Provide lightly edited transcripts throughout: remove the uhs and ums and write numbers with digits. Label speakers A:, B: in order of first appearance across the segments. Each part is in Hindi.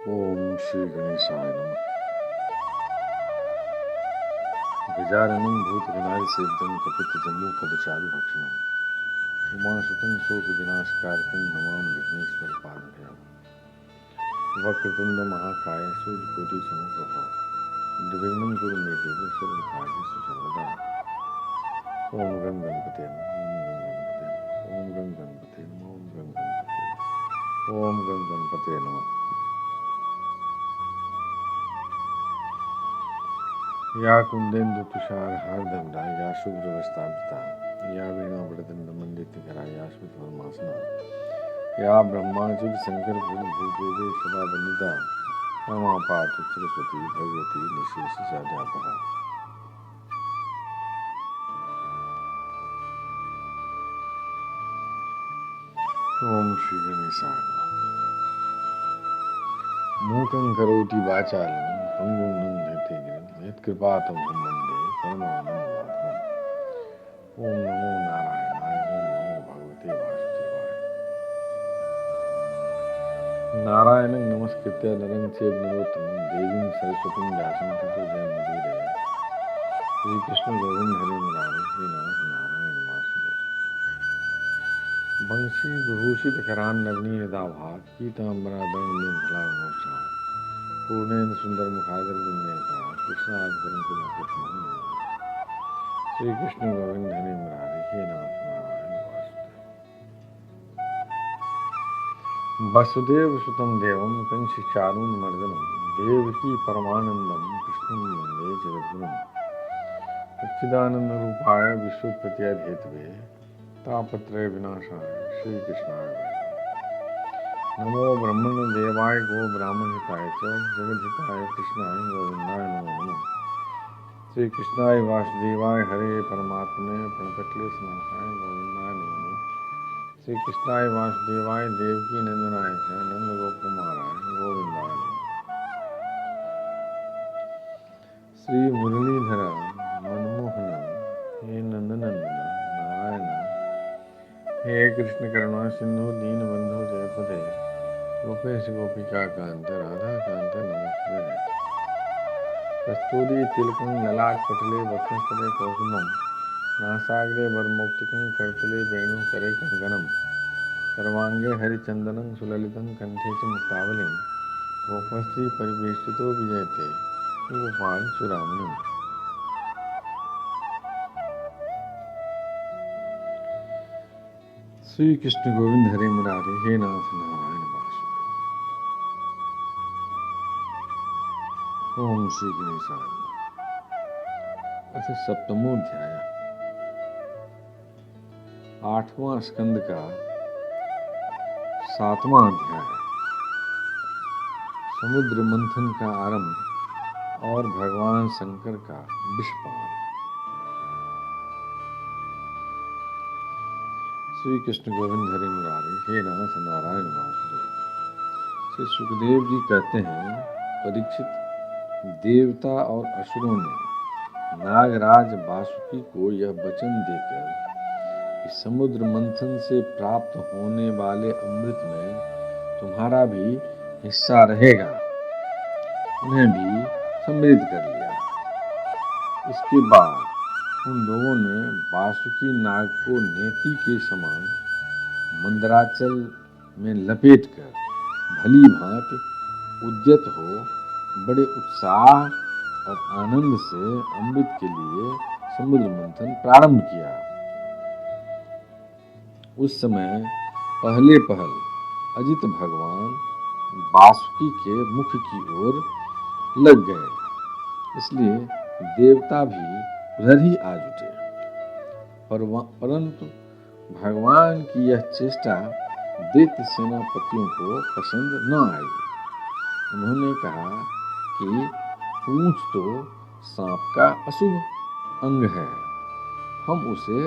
A: ओम श्री गणेशाय नमः। गजाननं भूतगणादिसेवितं कपितजम्बूफलचारुभक्षणं उमासुतं शोकविनाशकारकं नमामि विघ्नेश्वरपादभयम्। वक्रतुण्ड महाकाय सूर्यकोटिसमप्रभा निर्विघ्नं कुरु मे देव सर्वकार्येषु सर्वदा। ओम गं गणपते नमः, ओम गं गणपते नमः, ओम गं गणपते नमः, ओम गं गणपते नमः। या कुंदेन्दु तुषार हारदंडा या शुभ्रवस्त्रावृता या वीणावरदण्डमण्डितकरा या स्मितवर्मासना या ब्रह्माच्युत शंकर भूदेवे सदा वन्दिता रमा पातु सरस्वती भगवती निशेषजाड्यापहा। ओम श्री गणेशाय नमः। मूकं करोति वाचालं पंगुं लंघयते गिरिं यत्कृपातमहं वन्दे परमानन्दमाधवम्। ओम नमो नारायणाय, ओम नमो भगवते वासुदेवाय। नारायणं नमस्कृत्य नरं चैव नरोत्तमं देवीं सरस्वतीं व्यासं ततो जयमुदीरये। श्री कृष्ण गोविंद हरे मुरारे हे नाथ नारायण वासुदेव। बंशी विभूषित करान्नवनीय दाभाग पीताम्बराधरण मेखलामोत्साह पूर्णेन्द्र सुंदर मुखादर विन्यासा कृष्णाद्भुरं कुलकृष्णं श्री कृष्ण गोविंद हरे मुरारे हे नाथ नारायण वासुदेव। वसुदेव सुतं देवं कंसचाणूरमर्दनं देवकी परमानंदं कृष्णं वन्दे जगद्गुरुम्। सच्चिदानंदरूपाय विश्वोत्पत्त्यादिहेतवे तापत्रय विनाशाय श्री कृष्णाय नमो ब्रह्मण देवाय गो ब्राह्मण हिताय च जगद्हिताय कृष्णाय गोविंदाय नमो नमः। श्री कृष्णाय वासुदेवाय हरे परमात्मने प्रणतक्लेशनाशाय गोविंदाय नमो नमः। श्री कृष्णाय वासुदेवाय देवकी नंदनाय च नंद गोपकुमाराय गोविंदाय नमः। श्री मुरलीधर मनमोहन हे नंदनंदन नारायण हे कृष्ण करुणा सिंधु दीनबंधु जयपदे गोपेश गोपिका कांत राधा कांत नमस्ते। कस्तूरी तिलकं ललाटपटले वक्षस्थले कौसुमं नासाग्रे वरमौक्तिकं करतले वेणुकरे कंगनम सर्वांगे हरिचंदनं सुललितं कंठे च मुक्तावलिं गोपस्त्री परिवेष्टितो विजयते गोपाल चूड़ामणि। श्री कृष्ण गोविंद हरे मुरारे हे नाथ नारायण वासुदेव। ओम श्री गणेशाय नमः। अथ सप्तमोध्याय 8वां स्कंद का 7वां अध्याय समुद्र मंथन का आरंभ और भगवान शंकर का विषपान। श्री कृष्ण गोविंद हरे मुरारे हे नाथ नारायण वासुदेव। श्री सुखदेव जी कहते हैं, परीक्षित, देवता और असुरों ने नागराज वासुकी को यह वचन देकर कि समुद्र मंथन से प्राप्त होने वाले अमृत में तुम्हारा भी हिस्सा रहेगा, उन्हें भी सम्मिलित कर लिया। इसके बाद उन लोगों ने वासुकी नाग को नेति के समान मंदराचल में लपेटकर भली भांति उद्यत हो बड़े उत्साह और आनंद से अमृत के लिए समुद्र मंथन प्रारंभ किया। उस समय पहले पहल अजित भगवान वासुकी के मुख की ओर लग गए, इसलिए देवता भी उधर ही आ जुटे। परंतु भगवान की यह चेष्टा दैत्य सेनापतियों को पसंद न आई। उन्होंने कहा कि पूंछ तो सांप का अशुभ अंग है, हम उसे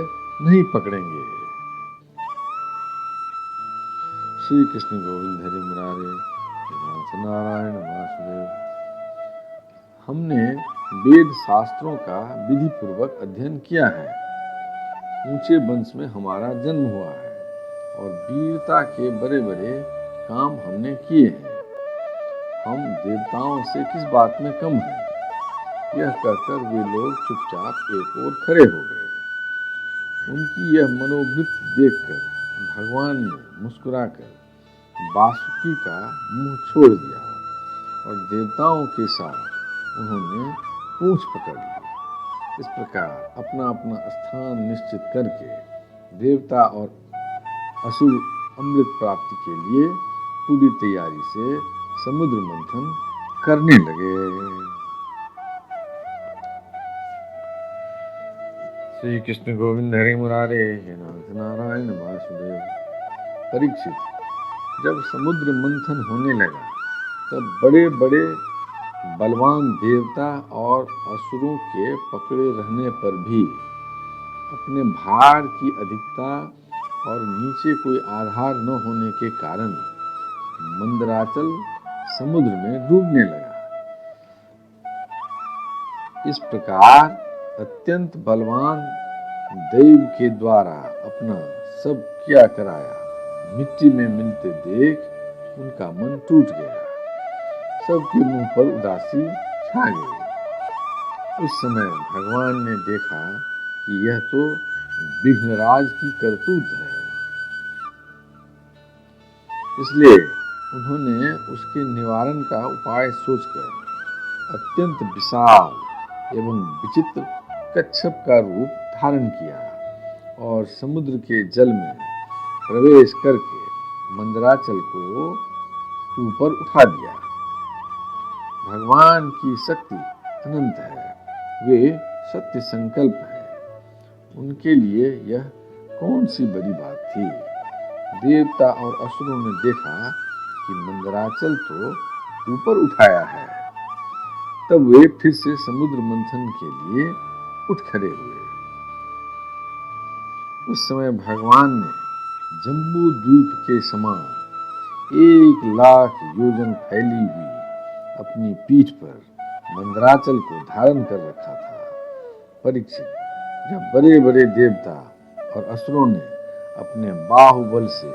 A: नहीं पकड़ेंगे। श्री कृष्ण गोविंद हरे मुरारे हे नाथ नारायण वासुदेव। हमने वेद शास्त्रों का विधि पूर्वक अध्ययन किया है, ऊंचे वंश में हमारा जन्म हुआ है और वीरता के बड़े बड़े काम हमने किए हैं। हम देवताओं से किस बात में कम हैं। यह कहकर वे लोग चुपचाप एक ओर खड़े हो गए। उनकी यह मनोवृत्ति देखकर भगवान ने मुस्कुराकर वासुकी का मुंह छोड़ दिया और देवताओं के साथ उन्होंने पूंछ पकड़ ली। इस प्रकार अपना अपना स्थान निश्चित करके देवता और असुर अमृत प्राप्ति के लिए पूरी तैयारी से समुद्र मंथन करने लगे। श्री कृष्ण गोविंद हरि मुरारे, हे नाथ नारायण वासुदेव। परीक्षित, जब समुद्र मंथन होने लगा तब बड़े बड़े बलवान देवता और असुरों के पकड़े रहने पर भी अपने भार की अधिकता और नीचे कोई आधार न होने के कारण मंदराचल समुद्र में डूबने लगा। इस प्रकार अत्यंत बलवान दैव के द्वारा अपना सब क्या कराया मिट्टी में मिलते देख उनका मन टूट गया। सबके मुंह पर उदासी छा गई। उस समय भगवान ने देखा कि यह तो विघ्नराज की करतूत है, इसलिए उन्होंने उसके निवारण का उपाय सोचकर अत्यंत विशाल एवं विचित्र कच्छप का रूप धारण किया और समुद्र के जल में प्रवेश करके मंदराचल को ऊपर उठा दिया। भगवान की शक्ति अनंत है, वे सत्य संकल्प है। उनके लिए यह कौन सी बड़ी बात थी। देवता और असुरों ने देखा कि मंदराचल तो ऊपर उठाया है, तब वे फिर से समुद्र मंथन के लिए उठ खड़े हुए। उस समय भगवान ने जम्बू द्वीप के समान 1,00,000 योजन फैली हुई अपनी पीठ पर मंदराचल को धारण कर रखा था। परीक्षित, जब बड़े बड़े देवता और असुरों ने अपने बाहुबल से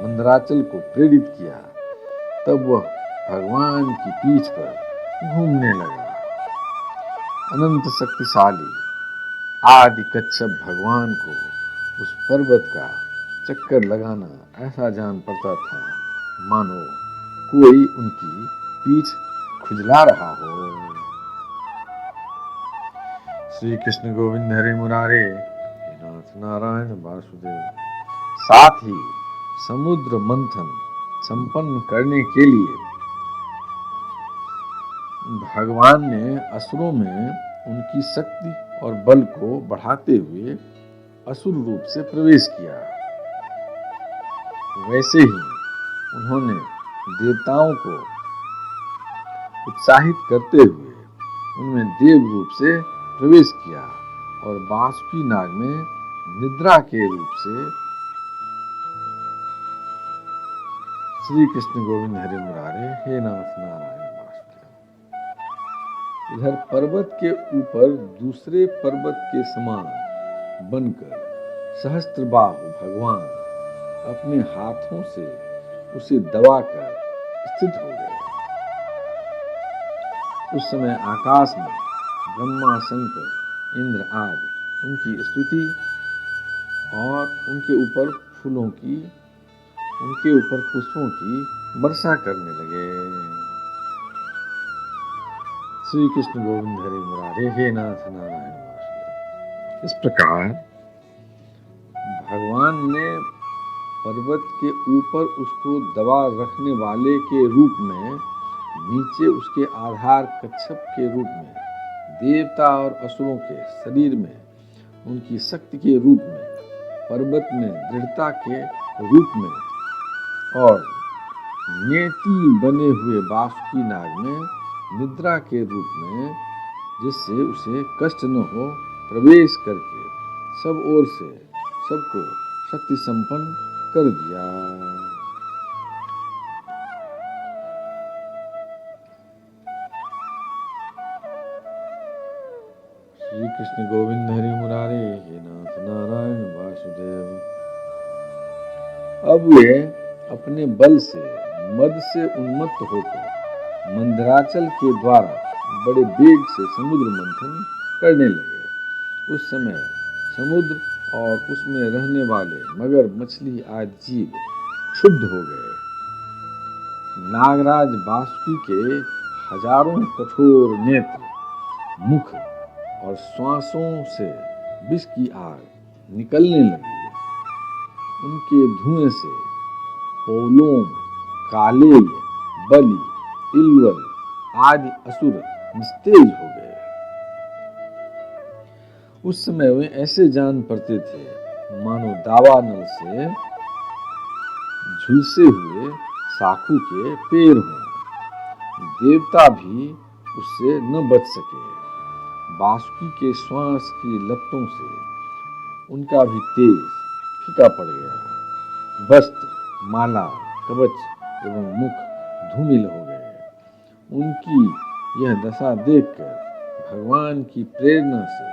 A: मंदराचल को प्रेरित किया, तब वह भगवान की पीठ पर घूमने लगा। अनंत शक्तिशाली आदि कच्छप भगवान को उस पर्वत का चक्कर लगाना ऐसा जान पड़ता था मानो कोई उनकी पीठ खुजला रहा हो। श्री कृष्ण गोविंद हरि मुरारे, हे नाथ नारायण वासुदेव। साथ ही समुद्र मंथन संपन्न करने के लिए भगवान ने असुरों में उनकी शक्ति और बल को बढ़ाते हुए असुर रूप से प्रवेश किया। वैसे ही उन्होंने देवताओं को उत्साहित करते हुए उनमें देव रूप से प्रवेश किया और बासुकी नाग में निद्रा के रूप से श्री कृष्ण गोविंद हरि मुरारे, हे नाथ नारायण वासुदेव। इधर पर्वत के ऊपर दूसरे पर्वत के समान बनकर सहस्त्रबाहु भगवान अपने हाथों से उसे दबाकर स्थित हो गए। उस समय आकाश में ब्रह्मा, शंकर, इंद्र आदि उनकी स्तुति और उनके ऊपर फूलों की, उनके ऊपर पुष्पों की वर्षा करने लगे। श्री कृष्ण गोविंद हरि मुरारे, हे नाथ नारायण वासुदेव। इस प्रकार भगवान ने पर्वत के ऊपर उसको दबा रखने वाले के रूप में, नीचे उसके आधार कच्छप के रूप में, देवता और असुरों के शरीर में उनकी शक्ति के रूप में, पर्वत में दृढ़ता के रूप में और नेति बने हुए बासुकी नाग में निद्रा के रूप में, जिससे उसे कष्ट न हो, प्रवेश करके सब ओर से सबको शक्ति संपन्न कर दिया। श्री कृष्ण गोविंद हरि मुरारे, हे नाथ नारायण वासुदेव। अब वे अपने बल से मद से उन्मत्त होकर मंदराचल के द्वारा बड़े वेग से समुद्र मंथन करने लगे। उस समय समुद्र और उसमें रहने वाले मगर, मछली आदि जीव क्षुब्ध हो गए। नागराज वासुकी के हजारों कठोर नेत्र, मुख और श्वासों से विष की आग निकलने लगी। उनके धुएं से पौलोम, कालेय, बलि, इल्वल आदि असुर निस्तेज हो गए। उस समय वे ऐसे जान पड़ते थे मानो दावानल से झुलसे हुए साखू के पेड़ हों। देवता भी उससे न बच सके। वासुकी के श्वास की लपटों से उनका भी तेज फीका पड़ गया। वस्त्र, माला, कवच एवं मुख धूमिल हो गए। उनकी यह दशा देखकर भगवान की प्रेरणा से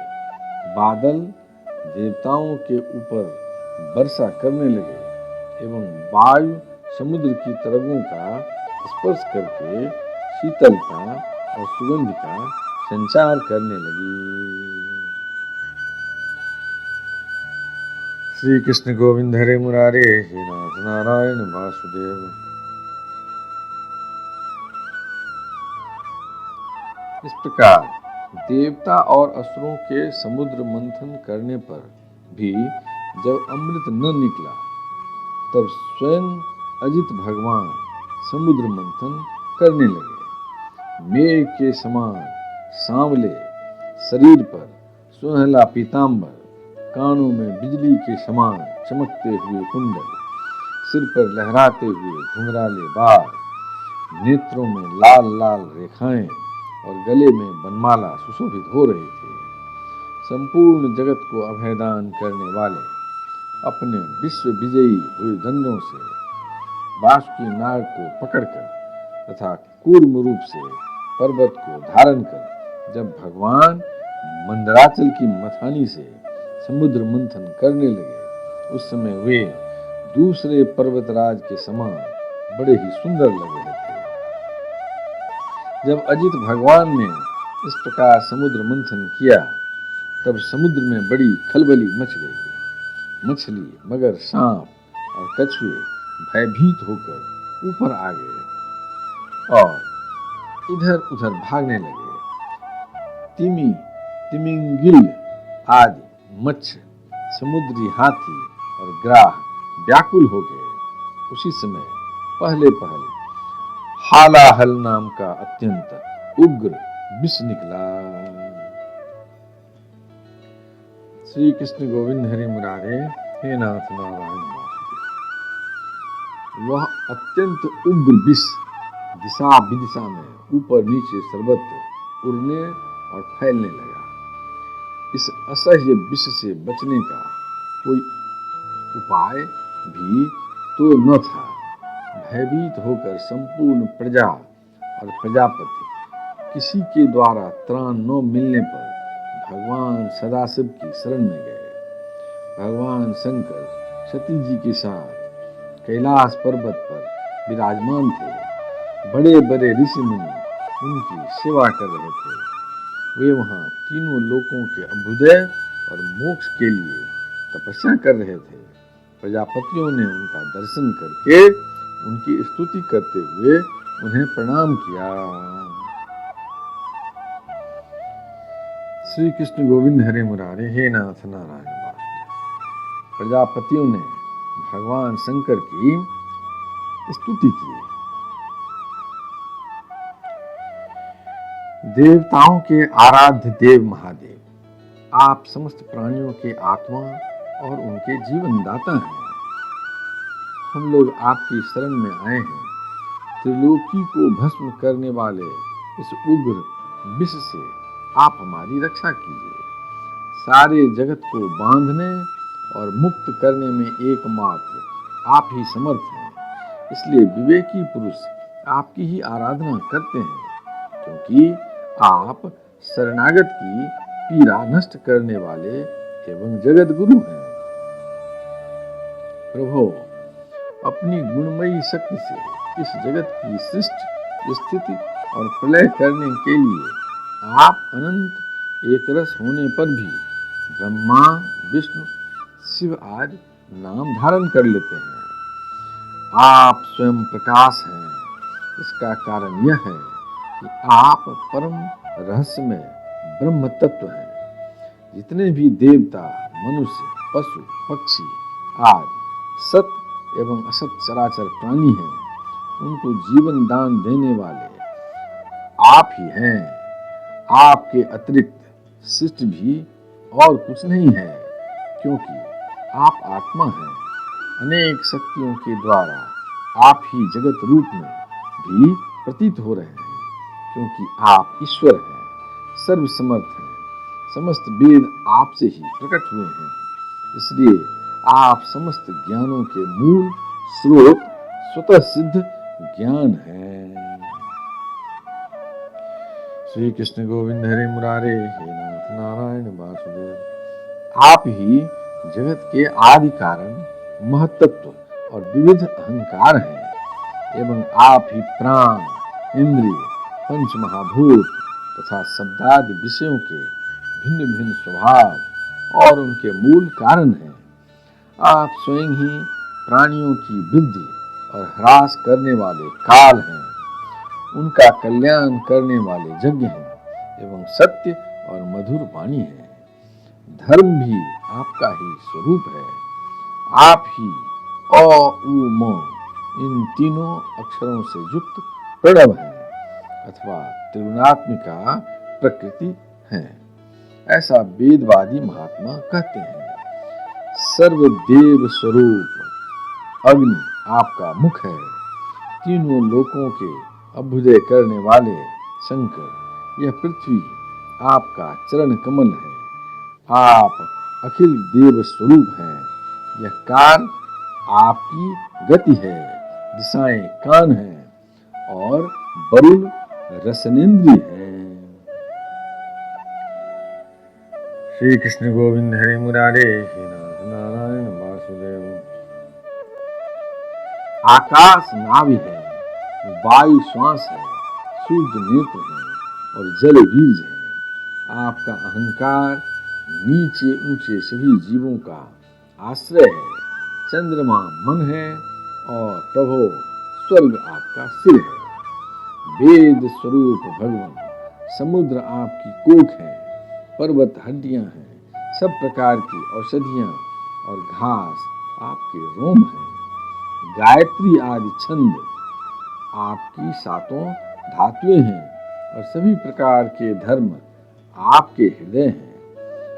A: बादल देवताओं के ऊपर वर्षा करने लगे एवं वायु समुद्र की तरंगों का स्पर्श करके शीतलता और सुगंध का संचार करने लगी। श्री कृष्ण गोविंद हरे मुरारे, हे नाथ नारायण वासुदेव। इस प्रकार देवता और असुरों के समुद्र मंथन करने पर भी जब अमृत न निकला, तब स्वयं अजित भगवान समुद्र मंथन करने लगे। मेघ के समान सांवले शरीर पर सुनहला पीतांबर, कानों में बिजली के समान चमकते हुए कुंडल, सिर पर लहराते हुए घुंघराले बाल, नेत्रों में लाल लाल रेखाएं और गले में बनमाला सुशोभित हो रहे थे। संपूर्ण जगत को अभयदान करने वाले अपने विश्व विजयी भुजदंडों से वासुकी नाग को पकड़कर तथा कूर्म रूप से पर्वत को धारण कर जब भगवान मंदराचल की मथानी से समुद्र मंथन करने लगे, उस समय वे दूसरे पर्वतराज के समान बड़े ही सुंदर लग रहे थे। जब अजित भगवान ने इस प्रकार समुद्र मंथन किया, तब समुद्र में बड़ी खलबली मच गई। मछली, मगर, सांप और कछुए भयभीत होकर ऊपर आ गए और इधर उधर भागने लगे। तिमी, तिमिंगिल आदि मत्स्य, समुद्री हाथी और ग्राह व्याकुल हो गए। उसी समय पहले पहल हालाहल नाम का अत्यंत उग्र विष निकला। श्री कृष्ण गोविंद हरि मुरारे, हे नाथ नारायण वासुदेव। वह अत्यंत उग्र विष दिशा विदिशा में ऊपर नीचे सर्वत्र उड़ने और फैलने लगा। इस असह्य विष से बचने का कोई उपाय भी तो न था। भयभीत होकर संपूर्ण प्रजा और प्रजापति किसी के द्वारा त्राण न मिलने पर भगवान सदाशिव की शरण में गए। भगवान शंकर सती जी के साथ कैलाश पर्वत पर विराजमान थे। बड़े बड़े ऋषि मुनि उनकी सेवा कर रहे थे। वे वहां तीनों लोकों के अभ्युदय और मोक्ष के लिए तपस्या कर रहे थे। प्रजापतियों ने उनका दर्शन करके उनकी स्तुति करते हुए उन्हें प्रणाम किया। श्री कृष्ण गोविंद हरे मुरारे, हे नाथ नारायण वासुदेव। प्रजापतियों ने भगवान शंकर की स्तुति की। देवताओं के आराध्य देव महादेव, आप समस्त प्राणियों के आत्मा और उनके जीवन दाता हैं। हम लोग आपकी शरण में आए हैं। त्रिलोकी को भस्म करने वाले इस उग्र विष से आप हमारी रक्षा कीजिए। सारे जगत को बांधने और मुक्त करने में एकमात्र आप ही समर्थ हैं। इसलिए विवेकी पुरुष आपकी ही आराधना करते हैं, क्योंकि आप शरणागत की पीड़ा नष्ट करने वाले एवं जगत गुरु हैं। प्रभो, अपनी गुणमयी शक्ति से इस जगत की सृष्टि स्थिति और प्रलय करने के लिए आप अनंत एकरस होने पर भी ब्रह्मा, विष्णु, शिव आदि नाम धारण कर लेते हैं। आप स्वयं प्रकाश हैं। इसका कारण यह है कि आप परम रहस्यमय ब्रह्म तत्व हैं। जितने भी देवता, मनुष्य, पशु, पक्षी आदि सत एवं असत चराचर प्राणी हैं, उनको जीवन दान देने वाले आप ही हैं। आपके अतिरिक्त शिष्ट भी और कुछ नहीं है, क्योंकि आप आत्मा हैं। अनेक शक्तियों के द्वारा आप ही जगत रूप में भी प्रतीत हो रहे हैं, क्योंकि आप ईश्वर हैं, सर्वसमर्थ हैं। समस्त वेद आपसे ही प्रकट हुए हैं, इसलिए आप समस्त ज्ञानों के मूल स्रोत, स्वतः सिद्ध ज्ञान हैं। श्री कृष्ण गोविंद हरे मुरारे, हे नाथ नारायण वासुदेव। आप ही जगत के आदि कारण, महत्त्व और विविध अहंकार हैं, एवं आप ही प्राण, इंद्रिय, पंच महाभूत तथा शब्दादि विषयों के भिन्न भिन्न स्वभाव और उनके मूल कारण हैं। आप स्वयं ही प्राणियों की वृद्धि और ह्रास करने वाले काल हैं, उनका कल्याण करने वाले यज्ञ हैं एवं सत्य और मधुर वाणी हैं। धर्म भी आपका ही स्वरूप है। आप ही अ, उ, म इन तीनों अक्षरों से युक्त प्रणव है अथवा त्रिगुणात्मिका प्रकृति है, ऐसा वेदवादी महात्मा कहते हैं। सर्वदेव स्वरूप अग्नि आपका मुख है। तीनों लोकों के अभ्युदय करने वाले शंकर, यह पृथ्वी आपका चरण कमल है। आप अखिल देव स्वरूप हैं। यह काल आपकी गति है, दिशाएं कान हैं और वरुण रसनेन्द्रिय है। श्री कृष्ण गोविंद हरे मुरारे, हे नाथ नारायण वासुदेव। आकाश नाभि है, वायु श्वास है, सूर्य नेत्र है और जल बीज है। आपका अहंकार नीचे ऊंचे सभी जीवों का आश्रय है। चंद्रमा मन है और प्रभो स्वर्ग आपका सिर है। वेद स्वरूप भगवान, समुद्र आपकी कोख है, पर्वत हड्डियां हैं, सब प्रकार की औषधियां और घास आपके रोम हैं। गायत्री आदि छंद आपकी सातों धातुएं हैं और सभी प्रकार के धर्म आपके हृदय हैं।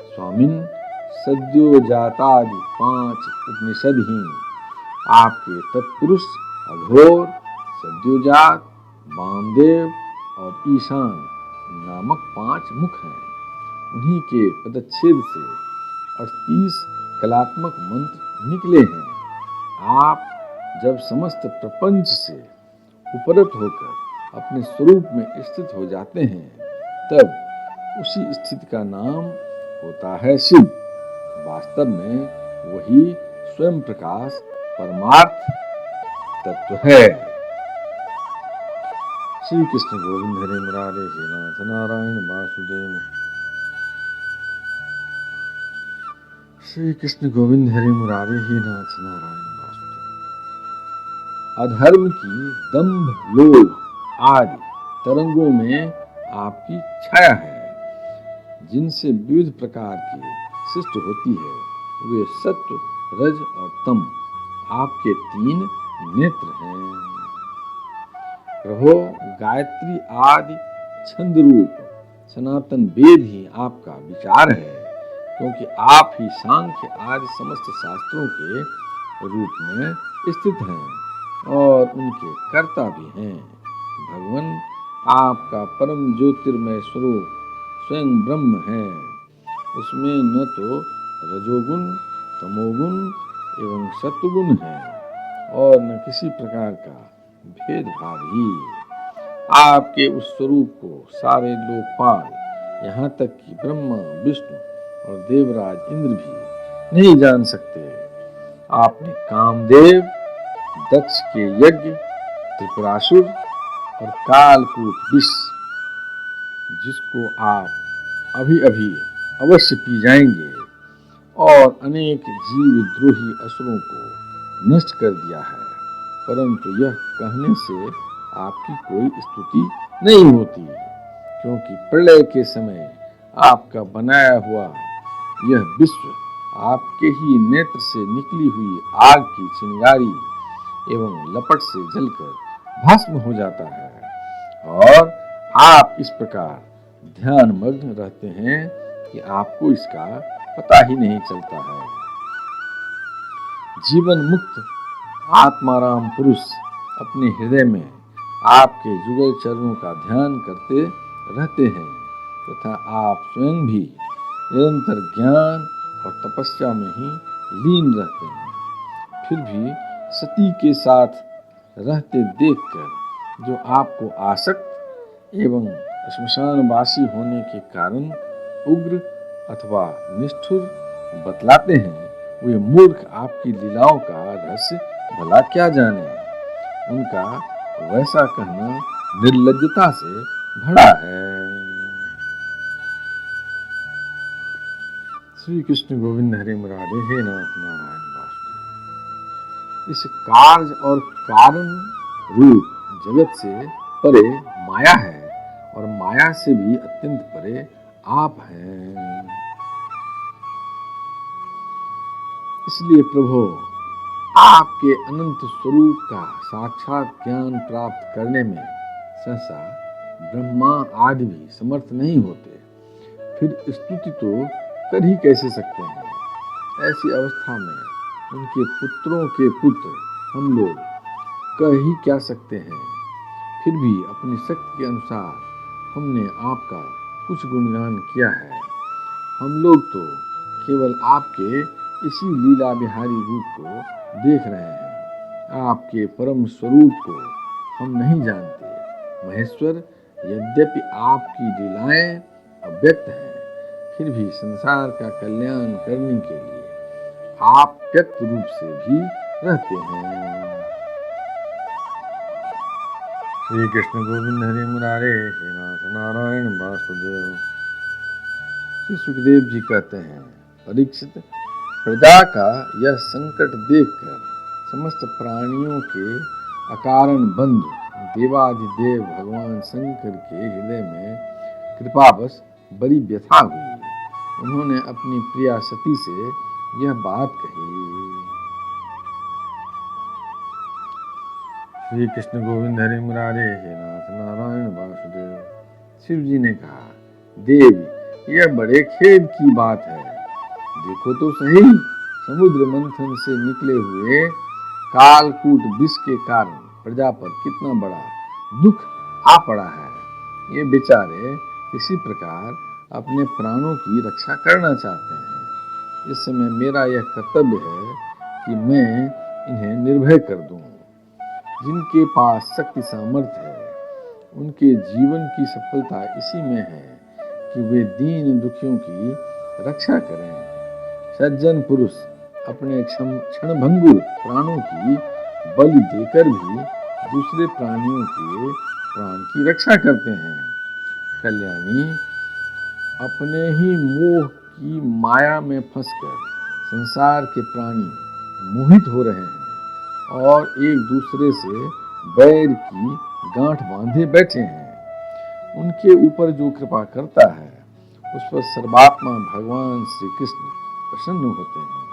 A: स्वामिन, सद्योजातादि 5 उपनिषद ही आपके तत्पुरुष अघोर, सद्योजात, वामदेव और ईशान नामक 5 मुख हैं। उन्हीं के पदच्छेद से 38 कलात्मक मंत्र निकले हैं। आप जब समस्त प्रपंच से उपरत होकर अपने स्वरूप में स्थित हो जाते हैं, तब उसी स्थिति का नाम होता है शिव। वास्तव में वही स्वयं प्रकाश परमार्थ तत्व है। श्री कृष्ण गोविंद हरे मुरारे, हे नाथ नारायण वासुदेव। श्री कृष्ण गोविंद हरे मुरारे, हे नाथ नारायण वासुदेव। अधर्म की दंभ, लोभ आदि तरंगों में आपकी छाया है, जिनसे विविध प्रकार की सृष्टि होती है। वे सत्व, रज और तम आपके 3 नेत्र हैं। प्रभो, गायत्री आदि छंद रूप सनातन वेद ही आपका विचार है, क्योंकि आप ही सांख्य आदि समस्त शास्त्रों के रूप में स्थित हैं और उनके कर्ता भी हैं। भगवान, आपका परम ज्योतिर्मय स्वरूप स्वयं ब्रह्म है। उसमें न तो रजोगुण, तमोगुण एवं सत्वगुण है और न किसी प्रकार का भेदभाव ही। आपके उस स्वरूप को सारे लोकपाल, यहाँ तक कि ब्रह्मा, विष्णु और देवराज इंद्र भी नहीं जान सकते। आपने कामदेव, दक्ष के यज्ञ, त्रिपुरासुर और कालकूट विष, जिसको आप अभी अभी अवश्य पी जाएंगे, और अनेक जीवद्रोही असुरों को नष्ट कर दिया है, परंतु यह कहने से आपकी कोई स्तुति नहीं होती, क्योंकि प्रलय के समय आपका बनाया हुआ यह विश्व आपके ही नेत्र से निकली हुई आग की चिंगारी एवं लपट से जलकर भस्म हो जाता है, और आप इस प्रकार ध्यानमग्न रहते हैं कि आपको इसका पता ही नहीं चलता है। जीवन मुक्त आत्माराम पुरुष अपने हृदय में आपके जुगल चरणों का ध्यान करते रहते हैं, तथा आप स्वयं भी निरंतर ज्ञान और तपस्या में ही लीन रहते हैं। फिर भी सती के साथ रहते देखकर जो आपको आसक्त एवं श्मशानवासी होने के कारण उग्र अथवा निष्ठुर बतलाते हैं, वे मूर्ख आपकी लीलाओं का रहस्य भला क्या जाने। उनका वैसा कहना निर्लज्जता से भरा है। श्री कृष्ण गोविंद हरे मुरारे, हे नाथ नारायण वासुदेव। इस कार्य और कारण रूप जगत से परे माया है, और माया से भी अत्यंत परे आप हैं। इसलिए प्रभु, आपके अनंत स्वरूप का साक्षात ज्ञान प्राप्त करने में सहसा ब्रह्मा आदि भी समर्थ नहीं होते, फिर स्तुति तो कर ही कैसे सकते हैं। ऐसी अवस्था में उनके पुत्रों के पुत्र हम लोग कह ही क्या सकते हैं। फिर भी अपनी शक्ति के अनुसार हमने आपका कुछ गुणगान किया है। हम लोग तो केवल आपके इसी लीला बिहारी रूप को देख रहे हैं, आपके परम स्वरूप को हम नहीं जानते। महेश्वर, यद्यपि आपकी लीलाएं अव्यक्त हैं, फिर भी संसार का कल्याण करने के लिए आप व्यक्त रूप से भी रहते हैं। श्री कृष्ण गोविंद हरे मुरारे, हे नाथ नारायण वासुदेव। श्री सुखदेव जी कहते हैं, परीक्षित, प्रजा का यह संकट देखकर समस्त प्राणियों के अकारण बंधु देवाधिदेव भगवान शंकर के हृदय में कृपावश बड़ी व्यथा हुई। उन्होंने अपनी प्रिया सती से यह बात कही। श्री कृष्ण गोविंद हरे मुरारे, हे नाथ नारायण वासुदेव। शिव जी ने कहा, देवी, यह बड़े खेद की बात है। देखो तो सही, समुद्र मंथन से निकले हुए कालकूट विष के कारण प्रजा पर कितना बड़ा दुख आ पड़ा है। ये बेचारे किसी प्रकार अपने प्राणों की रक्षा करना चाहते हैं। इस समय मेरा यह कर्तव्य है कि मैं इन्हें निर्भय कर दूं। जिनके पास शक्ति सामर्थ्य है, उनके जीवन की सफलता इसी में है कि वे दीन दुखियों की रक्षा करें। सज्जन पुरुष अपने क्षणभंगुर प्राणों की बलि देकर भी दूसरे प्राणियों के प्राण की रक्षा करते हैं। कल्याणी, अपने ही मोह की माया में फंसकर संसार के प्राणी मोहित हो रहे हैं और एक दूसरे से बैर की गांठ बांधे बैठे हैं। उनके ऊपर जो कृपा करता है, उस पर सर्वात्मा भगवान श्री कृष्ण प्रसन्न होते हैं,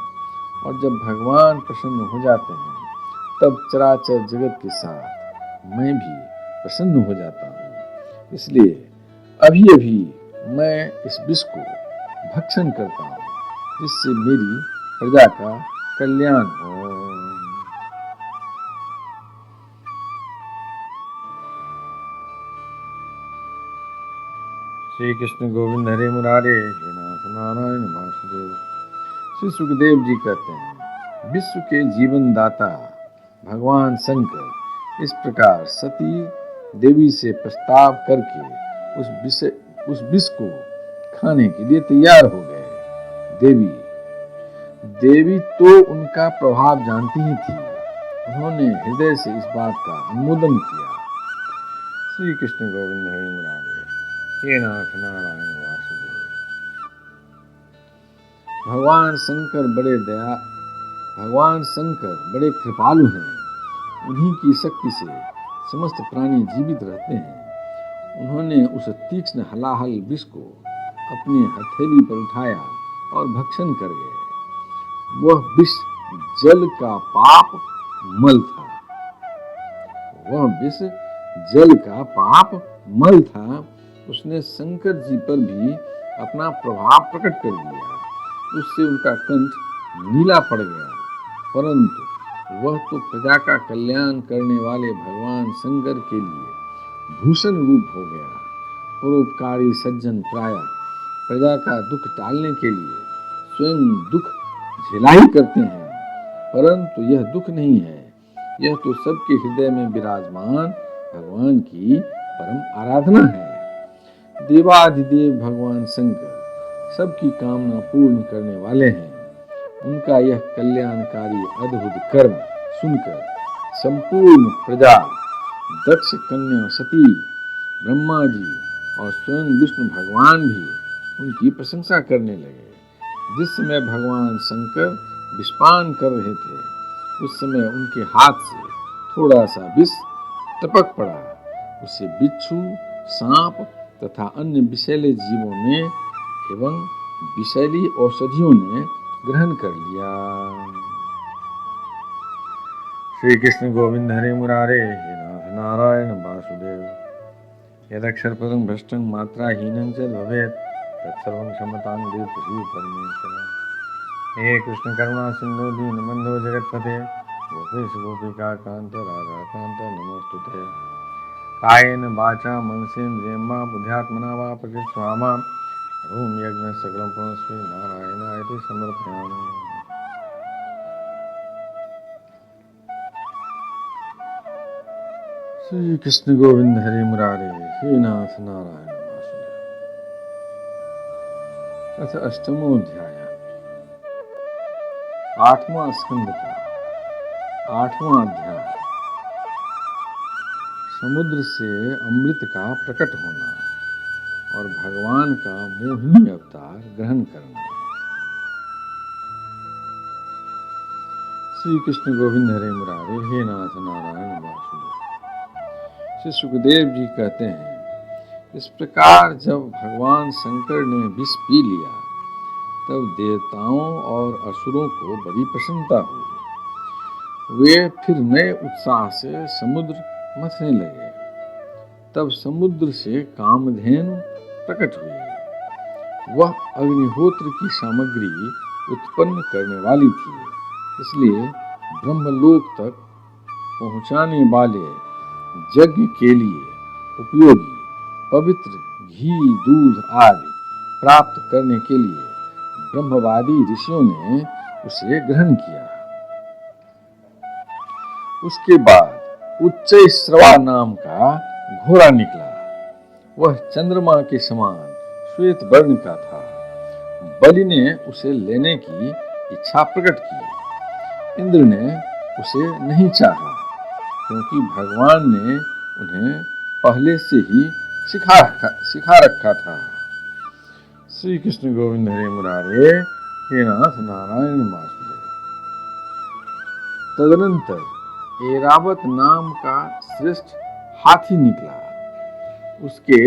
A: और जब भगवान प्रसन्न हो जाते हैं, तब चराचर जगत के साथ मैं भी प्रसन्न हो जाता हूँ। इसलिए अभी अभी मैं इस विष को भक्षण करता हूँ, जिससे मेरी प्रजा का कल्याण हो। श्री कृष्ण गोविंद हरे मुरारे, हे नाथ नारायण वासुदेव। श्री सुखदेव जी कहते हैं, विश्व के जीवन दाता भगवान शंकर इस प्रकार सती देवी से प्रस्ताव करके उस विष को खाने के लिए तैयार हो गए। देवी तो उनका प्रभाव जानती ही थी। उन्होंने हृदय से इस बात का अनुमोदन किया। श्री कृष्ण गोविंद हरि मुरारे, हे नाथ नारायण वासुदेव। भगवान शंकर बड़े कृपालु हैं। उन्हीं की शक्ति से समस्त प्राणी जीवित रहते हैं। उन्होंने उस तीक्ष्ण हलाहल विष को अपनी हथेली पर उठाया और भक्षण कर गए। वह विष जल का पाप मल था। उसने शंकर जी पर भी अपना प्रभाव प्रकट कर दिया। उससे उनका कंठ नीला पड़ गया, परंतु वह तो प्रजा का कल्याण करने वाले भगवान शंकर के लिए भूषण रूप हो गया। परोपकारी सज्जन प्राय प्रजा का दुख टालने के लिए स्वयं दुख झेलाई करते हैं, परंतु यह दुख नहीं है, यह तो सबके हृदय में विराजमान भगवान की परम आराधना है। देवाधिदेव भगवान शंकर सबकी कामना पूर्ण करने वाले हैं। उनका यह कल्याणकारी अद्भुत कर्म सुनकर संपूर्ण प्रजा, दक्ष कन्या सती, ब्रह्मा जी और स्वयं विष्णु भगवान भी उनकी प्रशंसा करने लगे। जिस समय भगवान शंकर विषपान कर रहे थे, उस समय उनके हाथ से थोड़ा सा विष टपक पड़ा। उसे बिच्छू, सांप तथा अन्य विषैले जीवों ने एवं विषैली औषधियों ने ग्रहण कर लिया। श्री कृष्ण गोविंद हरे मुरारे, हे नाथ नारायण वासुदेव। यदक्षरपदं भ्रष्टं मात्राहीनं च भवेत् तत्सर्वं क्षमतां देव परमेश्वर। हे कृष्ण करुणा सिंधु दीनबंधो जगत्पते, गोपेश गोपिका कांत राधा कांत नमोस्तुते। कायेन वाचा मनसेन्द्रियं वा बुद्ध्यात्मना वा प्रकृति मां करोमि यज्ञ सकलं परस्मै नारायणाय समर्पयामि। श्री कृष्ण गोविंद हरे मुरारे, हे नाथ नारायण वासुदेव। अथ अष्टमो अध्याय, 8वां स्कंद का 8वां अध्याय। समुद्र से अमृत का प्रकट होना और भगवान का मोहिनी अवतार ग्रहण करना। श्री कृष्ण गोविंद हरे मुरारे, हे नाथ नारायण वासुदेव। श्री सुखदेव जी कहते हैं, इस प्रकार जब भगवान शंकर ने विष पी लिया, तब देवताओं और असुरों को बड़ी प्रसन्नता हुई। वे फिर नए उत्साह से समुद्र मथने लगे। तब समुद्र से कामधेनु प्रकट हुई। वह अग्निहोत्र की सामग्री उत्पन्न करने वाली थी, इसलिए ब्रह्मलोक तक पहुंचाने वाले यज्ञ के लिए उपयोगी पवित्र घी, दूध आदि प्राप्त करने के लिए ब्रह्मवादी ऋषियों ने उसे ग्रहण किया। उसके बाद उच्चैःश्रवा नाम का घोड़ा निकला। वह चंद्रमा के समान श्वेत वर्ण का था। बलि ने उसे लेने की इच्छा प्रकट की। इंद्र ने उसे नहीं चाहा, क्योंकि भगवान ने उन्हें पहले से ही सिखा रखा था। श्री कृष्ण गोविंद हरे मुरारे, हे नाथ नारायण वासुदेव। तदनंतर ऐरावत नाम का श्रेष्ठ हाथी निकला। उसके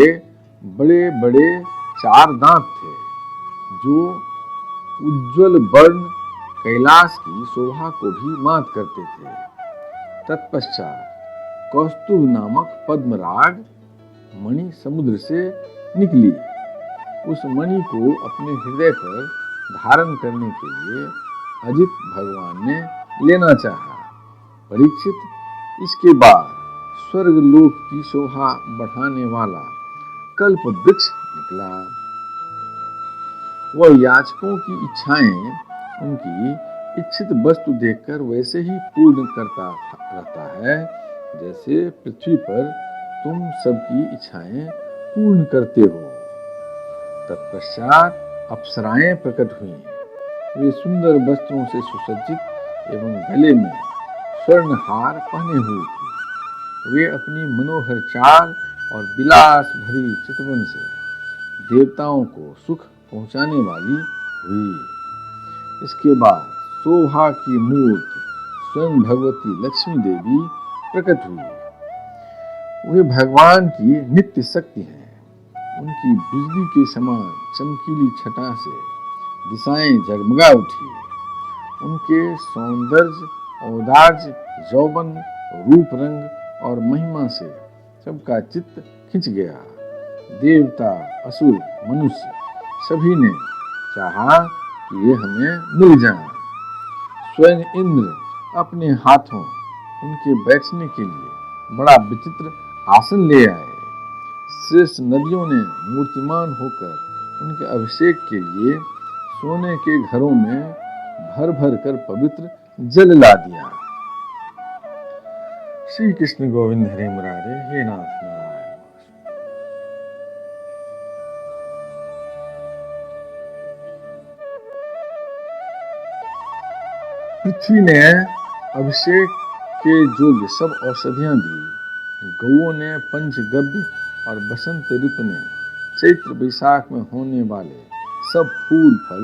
A: बड़े बड़े 4 दांत थे, जो उज्ज्वल वर्ण कैलाश की शोभा को भी मात करते थे। तत्पश्चात कौस्तुभ नामक पद्मराग मणि समुद्र से निकली। उस मणि को अपने हृदय पर धारण करने के लिए अजित भगवान ने लेना चाहा। परीक्षित, इसके बाद स्वर्ग लोक की शोभा बढ़ाने वाला कल्प वृक्ष निकला। वह याचकों की इच्छाएं उनकी इच्छित वस्तु देखकर वैसे ही पूर्ण करता रहता है, जैसे पृथ्वी पर तुम सबकी इच्छाएं पूर्ण करते हो। तत्पश्चात अप्सराएं प्रकट हुई। वे सुंदर वस्त्रों से सुसज्जित एवं गले में स्वर्ण हार पहने हुए थी। वे अपनी मनोहर चाल और विलास भरी चितवन से देवताओं को सुख पहुंचाने वाली हुई। इसके बाद शोभा की मूर्ति स्वयं भगवती लक्ष्मी देवी प्रकट हुई। वे भगवान की नित्य शक्ति हैं। उनकी बिजली के समान चमकीली छटा से दिशाएं जगमगा उठी। उनके सौंदर्य, औदार्य, यौवन, रूप, रंग और महिमा से सबका चित्त खिंच गया। देवता, असुर, मनुष्य सभी ने चाहा कि ये हमें मिल जाए। स्वयं इंद्र अपने हाथों उनके बैठने के लिए बड़ा विचित्र आसन ले आए। श्रेष्ठ नदियों ने मूर्तिमान होकर उनके अभिषेक के लिए सोने के घरों में भर भर कर पवित्र जल ला दिया। श्री कृष्ण गोविंद हरे मुरारे, हे नाथ नारायण। पृथ्वी ने अभिषेक के योग्य सब औषधियां दी। गौओं ने पंचगव्य और बसंत ऋतु ने चैत्र बैसाख में होने वाले सब फूल फल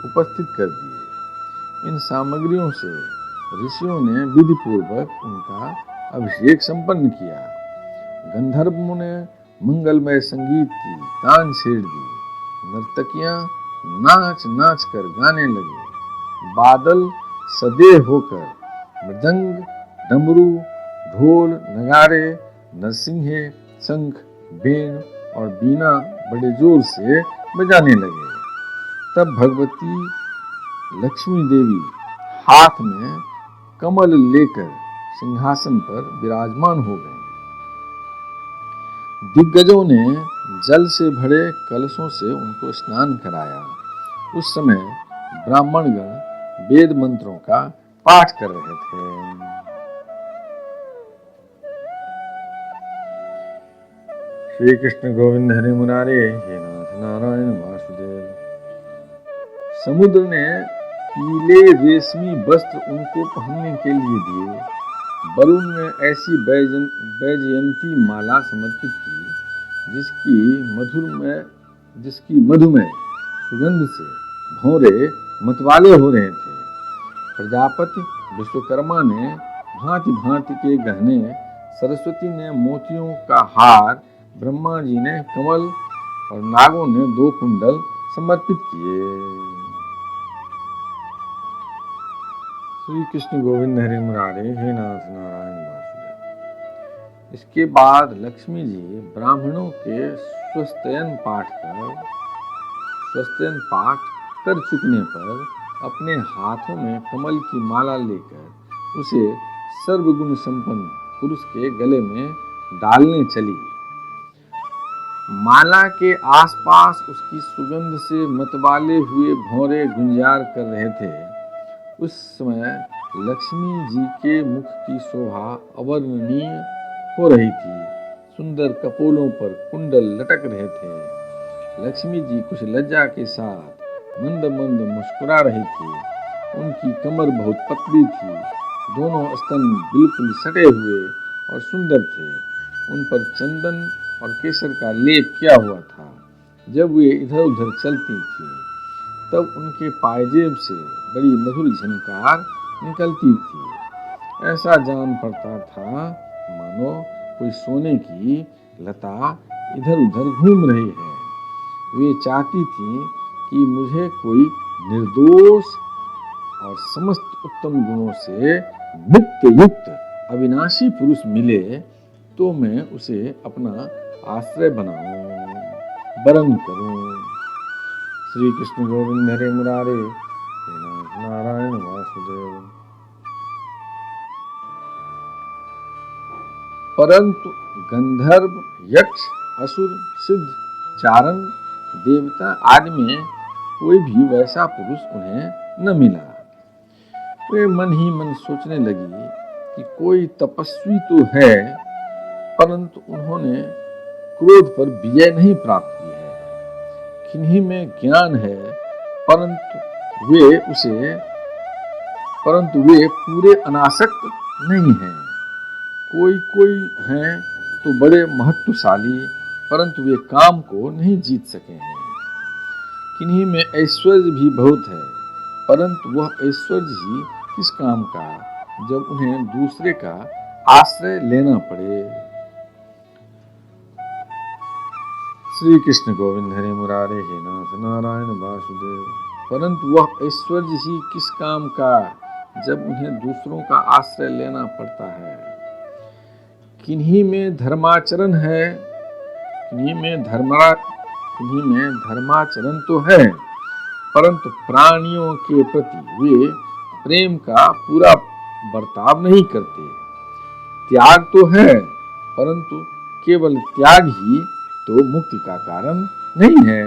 A: उपस्थित कर दिए। इन सामग्रियों से ऋषियों ने विधि पूर्वक उनका अभिषेक संपन्न किया। गंधर्वों ने मंगलमय संगीत की तान छेड़ दी। नर्तकियां नाच नाच कर गाने लगे। बादल सदैव होकर मृदंग, डमरू, ढोल, नगारे, नरसिंहे, शंख, बेन और बीना बड़े जोर से बजाने लगे। तब भगवती लक्ष्मी देवी हाथ में कमल लेकर सिंहासन पर विराजमान हो गए। दिग्गजों ने जल से भरे कलशों से उनको स्नान कराया। उस समय ब्राह्मणगण वेद मंत्रों का पाठ कर रहे थे। श्री कृष्ण गोविंद हरे मुरारे, हे नाथ नारायण वासुदेव। समुद्र ने पीले रेशमी वस्त्र उनको पहनने के लिए दिए। वरुण ने ऐसी वैजयंती माला समर्पित की जिसकी मधुमय सुगंध से भौरे मतवाले हो रहे थे। प्रजापति विश्वकर्मा ने भांति भांति के गहने, सरस्वती ने मोतियों का हार, ब्रह्मा जी ने कमल और नागों ने 2 कुंडल समर्पित किए। श्री कृष्ण गोविंद हरे मुरारे, हे नाथ नारायण वासुदेव। इसके बाद लक्ष्मी जी ब्राह्मणों के स्वस्त्ययन पाठ कर चुकने पर अपने हाथों में कमल की माला लेकर उसे सर्वगुण संपन्न पुरुष के गले में डालने चली। माला के आसपास उसकी सुगंध से मतवाले हुए भौरे गुंजार कर रहे थे। उस समय लक्ष्मी जी के मुख की शोभा अवर्णनीय हो रही थी। सुंदर कपोलों पर कुंडल लटक रहे थे। लक्ष्मी जी कुछ लज्जा के साथ मंद मंद मुस्कुरा रही थी। उनकी कमर बहुत पतली थी। दोनों स्तन बिल्कुल सटे हुए और सुंदर थे। उन पर चंदन और केसर का लेप किया हुआ था। जब वे इधर उधर चलती थी तब उनके पायजेब से बड़ी मधुर झनकार निकलती थी। ऐसा जान पड़ता था मानो कोई सोने की लता इधर उधर घूम रही है। वे चाहती थी कि मुझे कोई निर्दोष और समस्त उत्तम गुणों से नित्य युक्त अविनाशी पुरुष मिले तो मैं उसे अपना आश्रय बनाऊं, वरण करूं। श्री कृष्ण गोविंद हरे मुरारे, हे नाथ नारायण वासुदेव। परंतु गंधर्व, यक्ष, असुर, सिद्ध, चारण, देवता आदि में कोई भी वैसा पुरुष उन्हें न मिला। वे मन ही मन सोचने लगी कि कोई तपस्वी तो है परंतु उन्होंने क्रोध पर विजय नहीं प्राप्त की है। किन्हीं में ज्ञान है परंतु वे पूरे अनासक्त नहीं हैं। कोई हैं तो बड़े महत्वशाली, परंतु वे काम को नहीं जीत सके हैं। किन्हीं में ऐश्वर्य भी बहुत है, परंतु वह ऐश्वर्य ही किस काम का, जब उन्हें दूसरे का आश्रय लेना पड़े। श्री कृष्ण गोविंद हरे मुरारे हे नाथ नारायण वासुदेव। परंतु वह ऐश्वर्य ही किस काम का, जब उन्हें दूसरों का आश्रय लेना पड़ता है। किन्हीं में धर्माचरण है, किन्हीं में धर्माचरण तो है, परंतु प्राणियों के प्रति वे प्रेम का पूरा बर्ताव नहीं करते। त्याग तो है, परंतु केवल त्याग ही तो मुक्ति का कारण नहीं है।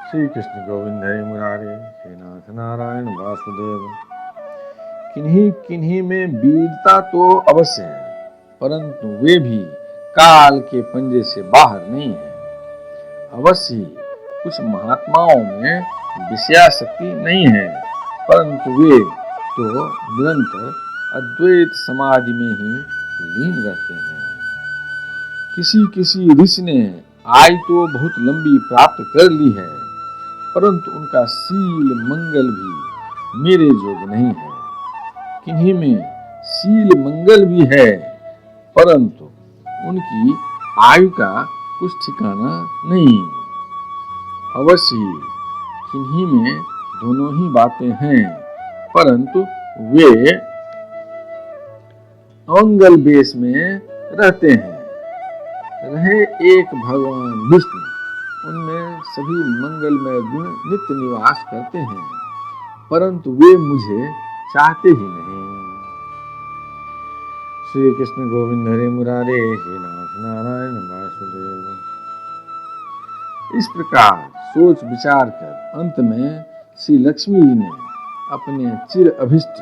A: श्री कृष्ण गोविंद हरे मुरारे हे नाथ नारायण वासुदेव। किन्हीं किन्हीं में वीरता तो अवश्य है, परंतु वे भी काल के पंजे से बाहर नहीं है। अवश्य ही कुछ महात्माओं में विषयासक्ति नहीं है, परंतु वे तो निरंतर अद्वैत समाधि में ही लीन रहते हैं। किसी किसी ऋषि ने आयु तो बहुत लंबी प्राप्त कर ली है, परंतु उनका शील मंगल भी मेरे जोग नहीं है। किन्हीं में शील मंगल भी है, परंतु उनकी आयु का कुछ ठिकाना नहीं। अवश्य ही किन्हीं में दोनों ही बातें हैं, परंतु वे अमंगल बेश में रहते हैं। रहे एक भगवान विष्णु, उनमें सभी मंगलमय गुण नित्य निवास करते हैं, परंतु वे मुझे चाहते ही नहीं। श्री कृष्ण गोविंद हरे मुरारे हे नाथ नारायण वासुदेव। इस प्रकार सोच विचार कर अंत में श्री लक्ष्मी जी ने अपने चिर अभिष्ट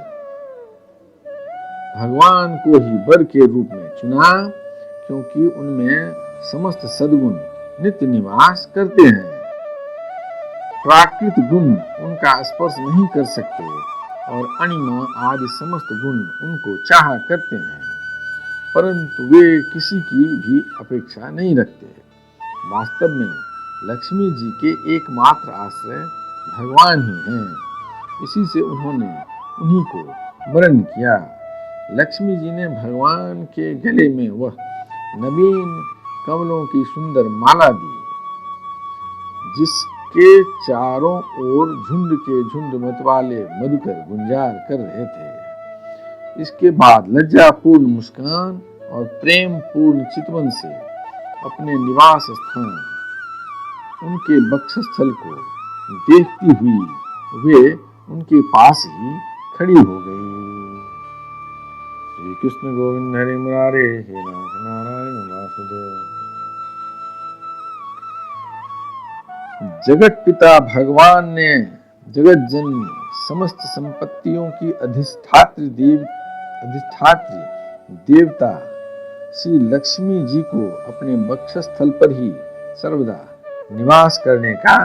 A: भगवान को ही वर के रूप में चुना, क्योंकि उनमें समस्त सद्गुण नित्य निवास करते हैं। प्राकृत गुण उनका स्पर्श नहीं कर सकते और अणिमा आदि समस्त गुण उनको चाहा करते हैं, परंतु वे किसी की भी अपेक्षा नहीं रखते। वास्तव में लक्ष्मी जी के एकमात्र आश्रय भगवान ही हैं। इसी से उन्होंने उन्हीं को वरण किया। लक्ष्मी जी ने भगवान के गले में वह नवीन कमलों की सुंदर माला दी, जिसके चारों ओर झुंड के झुंड मतवाले मधुकर गुंजार कर रहे थे। इसके बाद लज्जापूर्ण मुस्कान और प्रेम पूर्ण चितवन से अपने निवास स्थान उनके वक्षस्थल को देखती हुई वे उनके पास ही खड़ी हो गई। श्री कृष्ण गोविंद हरे मुरारे हे नाथ नारायण वासुदेव। जगत पिता भगवान ने जगत जननी समस्त संपत्तियों की अधिष्ठात्री देवता श्री लक्ष्मी जी को अपने वक्षस्थल पर ही सर्वदा निवास करने का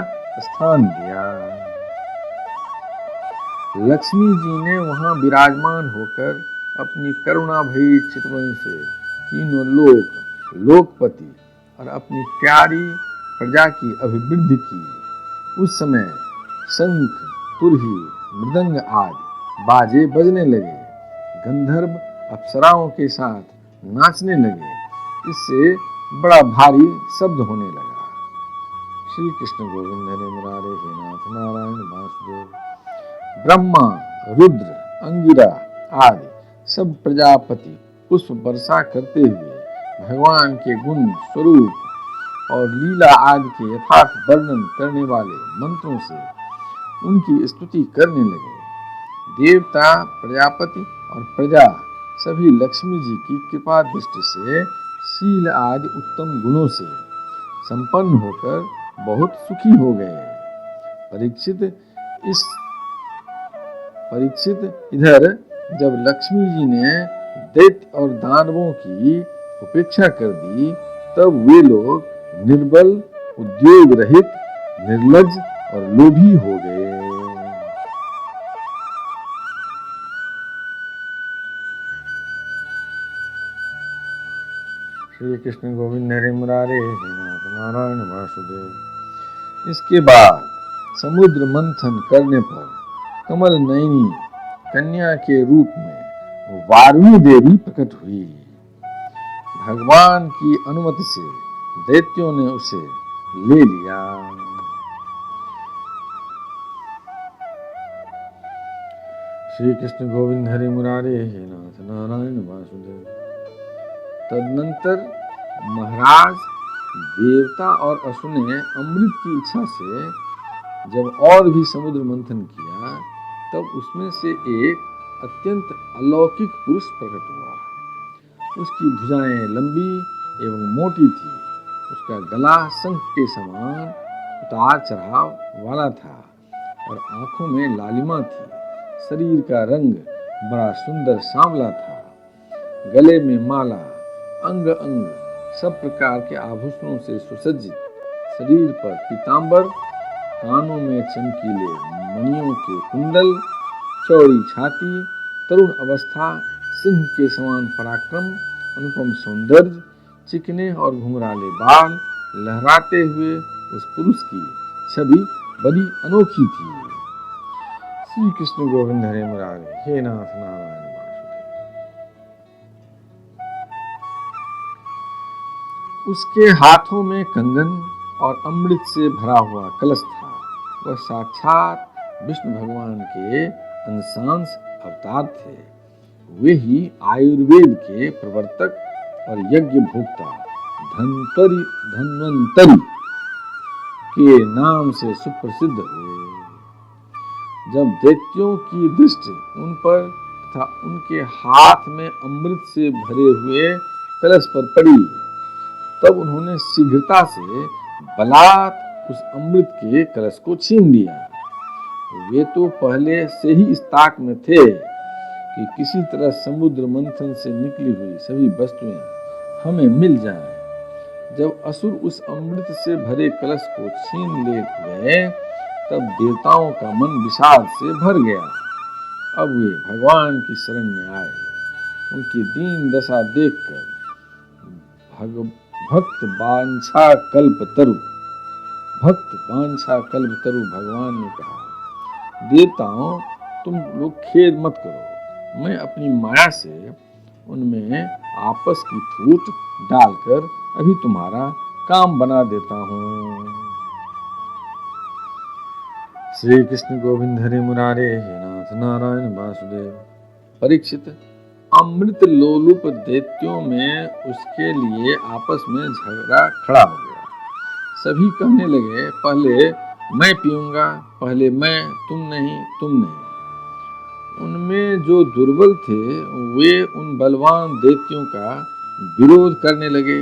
A: स्थान दिया। लक्ष्मी जी ने वहां विराजमान होकर अपनी करुणा भरी चितवन से तीनों लोक लोकपति और अपनी प्यारी प्रजा की अभिवृद्धि की। उस समय शंख तुरही मृदंग आदि बाजे बजने लगे, गंधर्व अप्सराओं के साथ नाचने लगे। इससे बड़ा भारी शब्द होने लगा। श्री कृष्ण गोविंद हरे मुरारे हे नाथ नारायण वासुदेव। ब्रह्मा रुद्र अंगिरा आदि सब प्रजापति पुष्प वर्षा करते हुए भगवान के गुण स्वरूप और लीला आदि के यथार्थ वर्णन करने वाले मंत्रों से उनकी स्तुति करने लगे। देवता प्रजापति और प्रजा सभी लक्ष्मी जी की कृपा दृष्टि से शील आदि उत्तम गुणों से संपन्न होकर बहुत सुखी हो गए। परीक्षित इधर जब लक्ष्मी जी ने दैत्य और दानवों की उपेक्षा कर दी, तब वे लोग निर्बल, उद्योग रहित, निर्लज्ज और लोभी हो गए। श्री कृष्ण गोविंद हरे मुरारे हे नाथ नारायण वासुदेव। इसके बाद समुद्र मंथन करने पर कमल नयनी कन्या के रूप में वारुणी देवी प्रकट हुई। भगवान की अनुमति से दैत्यों ने उसे ले लिया। श्री कृष्ण गोविंद हरे मुरारे हे नाथ नारायण वासुदेव। तदनंतर महाराज देवता और असुर ने अमृत की इच्छा से जब और भी समुद्र मंथन किया, तब उसमें से एक अत्यंत अलौकिक पुरुष प्रकट हुआ। उसकी भुजाएं लंबी एवं मोटी थी, उसका गला शंख के समान उतार चढ़ाव वाला था और आंखों में लालिमा थी। शरीर का रंग बड़ा सुंदर सांवला था। गले में माला, अंग अंग सब प्रकार के आभूषणों से सुसज्जित, शरीर पर पीतांबर, कानों में चमकीले मणियों के कुंडल, चौड़ी छाती, तरुण अवस्था, सिंह के समान पराक्रम, अनुपम सौंदर्य, चिकने और घुंघराले बाल लहराते हुए उस पुरुष की छवि बड़ी अनोखी थी। श्री कृष्ण गोविंद हरे मुरारे हे नाथ नारायण वासुदेव। उसके हाथों में कंगन और अमृत से भरा हुआ कलश था। वह साक्षात विष्णु भगवान के अंशांश अवतार थे। वे ही आयुर्वेद के प्रवर्तक और यज्ञ भोक्ता धन्वंतरी के नाम से सुप्रसिद्ध हुए। जब दैत्यों की दृष्टि उन पर तथा उनके हाथ में अमृत से भरे हुए कलश पर पड़ी, तब उन्होंने शीघ्रता से बलात् उस अमृत के कलश को छीन लिया। वे तो पहले से ही इस ताक में थे कि किसी तरह समुद्र मंथन से निकली हुई सभी वस्तुएं हमें मिल जाएं। जब असुर उस अमृत से भरे कलश को छीन ले गए, तब देवताओं का मन विषाद से भर गया। अब वे भगवान की शरण में आए। उनकी दीन दशा देखकर भक्त वांछा कल्पतरु भगवान ने कहा, देवताओं, तुम लोग खेद मत करो। मैं अपनी माया से उनमें आपस की फूट डालकर अभी तुम्हारा काम बना देता हूँ। श्री कृष्ण गोविंद हरे मुरारे हे नाथ नारायण वासुदेव। परीक्षित, अमृत लोलुप दैत्यों में उसके लिए आपस में झगड़ा खड़ा हो गया। सभी कहने लगे, पहले मैं पीऊंगा, पहले मैं, तुम नहीं। उनमें जो दुर्बल थे वे उन बलवान दैत्यों का विरोध करने लगे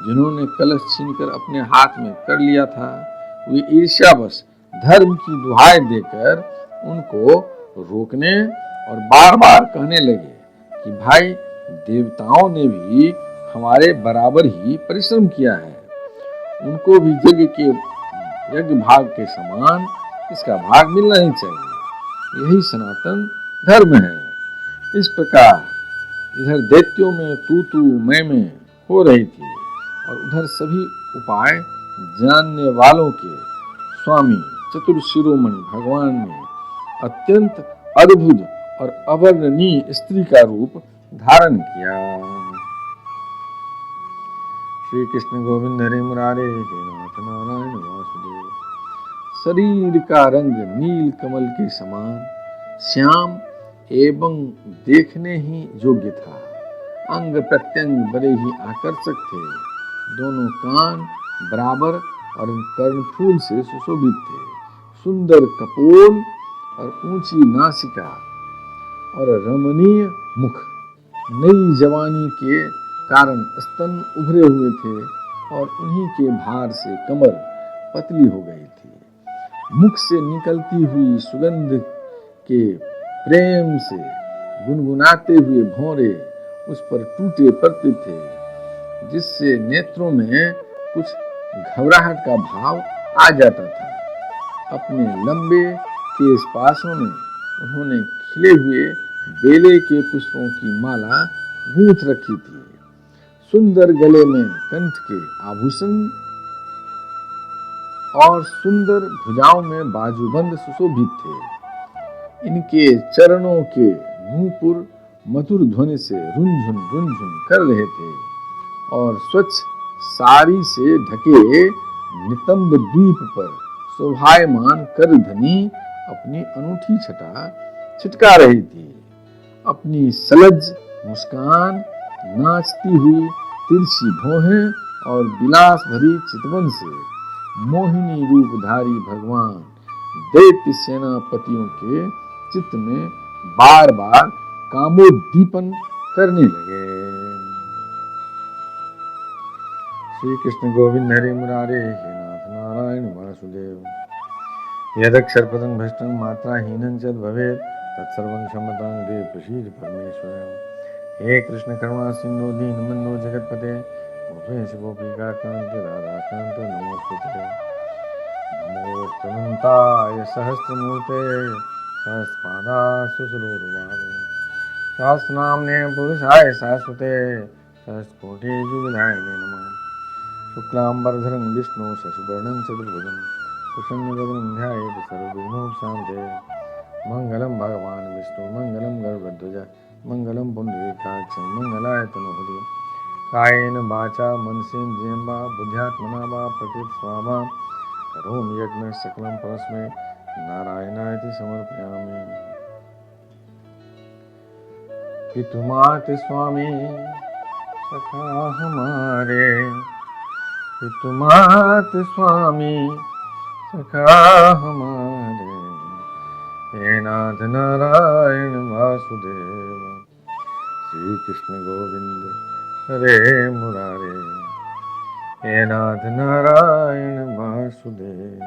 A: जिन्होंने कलश छीनकर अपने हाथ में कर लिया था। वे ईर्ष्यावश धर्म की दुहाई देकर उनको रोकने और बार बार कहने लगे कि भाई, देवताओं ने भी हमारे बराबर ही परिश्रम किया है, उनको भी यज्ञ भाग के समान इसका भाग मिलना ही चाहिए। यही सनातन धर्म है। इस प्रकार इधर दैत्यों में तू मैं हो रही थी और उधर सभी उपाय जानने वालों के स्वामी चतुर शिरोमणि भगवान ने अत्यंत अद्भुत और अवर्णनीय स्त्री का रूप धारण किया। श्री कृष्ण गोविंद हरे मुरारे हे नाथ नारायण वासुदेव। शरीर का रंग नील कमल के समान श्याम एवं देखने ही योग्य था। अंग प्रत्यंग बड़े ही आकर्षक थे। दोनों कान बराबर और कर्णफूल से सुशोभित थे। सुंदर कपोल और ऊंची नासिका और रमणीय मुख। नई जवानी के कारण स्तन उभरे हुए थे और उन्हीं के भार से कमर पतली हो गई थी। मुख से निकलती हुई सुगंध के प्रेम से गुनगुनाते हुए भौरे उस पर टूटे पड़ते थे, जिससे नेत्रों में कुछ घबराहट का भाव आ जाता था। अपने लंबे केश पाशों में उन्होंने खिले हुए बेले के पुष्पों की माला गूंथ रखी थी। सुंदर गले में कंठ के आभूषण और सुंदर भुजाओं में बाजूबंद सुशोभित थे। इनके चरणों के नूपुर मधुर ध्वनि से रुनझुन कर रहे थे और स्वच्छ साड़ी से ढके नितंब द्वीप पर शोभायमान करधनी अपनी अनूठी छटा छिटका रही थी। अपनी सलज मुस्कान, नाचती हुई तिरछी भौहें और विलास भरी चितवन से मोहिनी रूपधारी भगवान दैत्य सेनापतियों के चित्त में बार बार कामोद्दीपन करने लगे। श्री कृष्ण गोविंद हरे मुरारे हे नाथ नारायण वासुदेव। यदक्षरपदं भ्रष्टं मात्राहीनं च भवेत् तत्सर्वं क्षमतां देव प्रसीद परमेश्वर। हे कृष्ण करुणा सिंधु दीनबंधु जगतपते गोपेश गोपिकाकांत राधाकांत नमोस्तुते। नमोऽस्तुताय सहस्रमूर्ते सहस्रपादाय सुसुलोरुवावे सहस्रनाम्ने पुरुषाय शाश्वते सहस्रकोटियुगधारिणे नमः। शुक्लांबरधरं विष्णु शशिवर्णं चतुर्भुजं प्रसन्नवदनं ध्यायेत् सर्वविघ्नोपशान्तये। मंगलम भगवान विष्णु मंगलम गरुड़ध्वज मंगलम पुंडरीकाक्षं मंगलाय तनोहरि। कायेन वाचा मनसेन्द्रियं वा बुद्ध्यात्मना वा प्रकृतिस्वभावा करोमि यज्ञं सकलं परस्मै नारायणाय समर्पयामि। पितुमात स्वामी सखा हमारे, पितुमात स्वामी सखा हमारे, हे नाथ नारायण वासुदेव। श्री कृष्ण गोविंद हरे मुरारे, हे नाथ नारायण वासुदेव।